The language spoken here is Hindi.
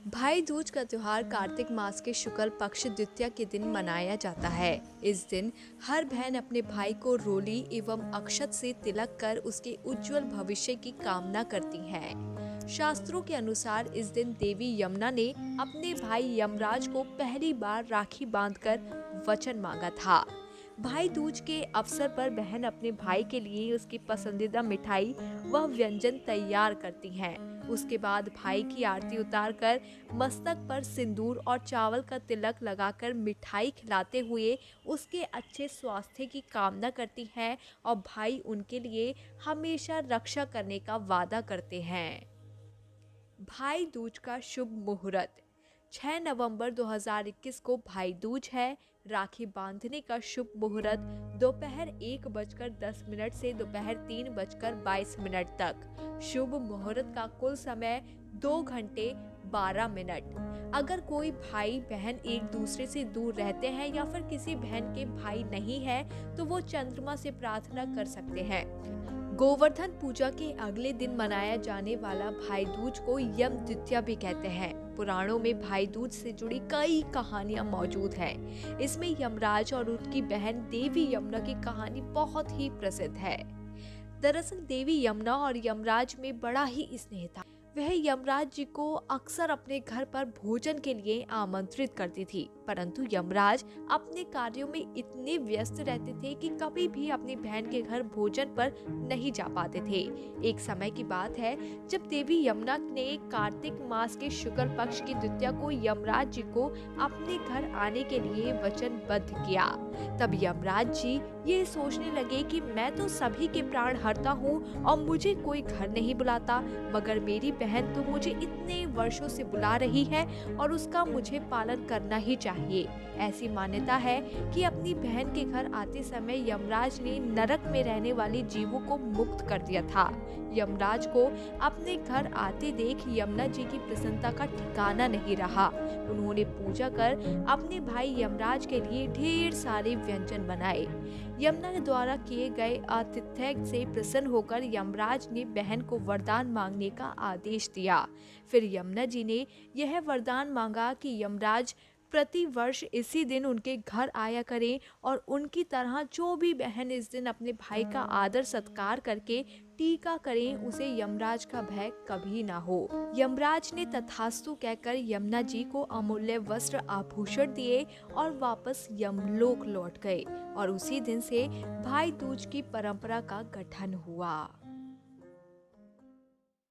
भाई दूज का त्योहार कार्तिक मास के शुक्ल पक्ष द्वितीया के दिन मनाया जाता है। इस दिन हर बहन अपने भाई को रोली एवं अक्षत से तिलक कर उसके उज्जवल भविष्य की कामना करती हैं। शास्त्रों के अनुसार इस दिन देवी यमुना ने अपने भाई यमराज को पहली बार राखी बांधकर वचन मांगा था। भाई दूज के अवसर पर बहन अपने भाई के लिए उसकी पसंदीदा मिठाई व व्यंजन तैयार करती हैं। उसके बाद भाई की आरती उतारकर मस्तक पर सिंदूर और चावल का तिलक लगाकर मिठाई खिलाते हुए उसके अच्छे स्वास्थ्य की कामना करती हैं और भाई उनके लिए हमेशा रक्षा करने का वादा करते हैं। भाई दूज का शुभ मुहूर्त 6 नवंबर 2021 को भाई दूज है। राखी बांधने का शुभ मुहूर्त दोपहर 1:10 से दोपहर 3:22 तक। शुभ मुहूर्त का कुल समय 2 घंटे 12 मिनट। अगर कोई भाई बहन एक दूसरे से दूर रहते हैं या फिर किसी बहन के भाई नहीं है तो वो चंद्रमा से प्रार्थना कर सकते हैं। गोवर्धन पूजा के अगले दिन मनाया जाने वाला भाई दूज को यम द्वितीया भी कहते हैं। पुराणों में भाई दूज से जुड़ी कई कहानियां मौजूद हैं। इसमें यमराज और उनकी बहन देवी यमुना की कहानी बहुत ही प्रसिद्ध है। दरअसल देवी यमुना और यमराज में बड़ा ही स्नेह था। वह यमराज जी को अक्सर अपने घर पर भोजन के लिए आमंत्रित करती थी, परंतु यमराज अपने कार्यों में इतने व्यस्त रहते थे कि कभी भी अपनी बहन के घर भोजन पर नहीं जा पाते थे। एक समय की बात है जब देवी यमुना ने कार्तिक मास के शुक्ल पक्ष की द्वितीया को यमराज जी को अपने घर आने के लिए वचनबद्ध किया। तब यमराज जी ये सोचने लगे कि मैं तो सभी के प्राण हरता हूँ और मुझे कोई घर नहीं बुलाता, मगर मेरी बहन तो मुझे इतने वर्षों से बुला रही है और उसका मुझे पालन करना ही चाहिए। ऐसी मान्यता है कि अपनी बहन के घर आते समय यमराज ने नरक में रहने वाले जीवों को मुक्त कर दिया था। यमराज को अपने घर आते देख यमुना जी की प्रसन्नता का ठिकाना नहीं रहा। उन्होंने पूजा कर अपने भाई यमराज के लिए ढेर सारे व्यंजन बनाए। यमुना के द्वारा किए गए आतिथ्य से प्रसन्न होकर यमराज ने बहन को वरदान मांगने का आदेश दिया। फिर यमुना जी ने यह वरदान मांगा कि यमराज प्रति वर्ष इसी दिन उनके घर आया करें और उनकी तरह जो भी बहन इस दिन अपने भाई का आदर सत्कार करके टीका करें उसे यमराज का भय कभी ना हो। यमराज ने तथास्तु कहकर यमुना जी को अमूल्य वस्त्र आभूषण दिए और वापस यमलोक लौट गए और उसी दिन से भाई दूज की परंपरा का गठन हुआ।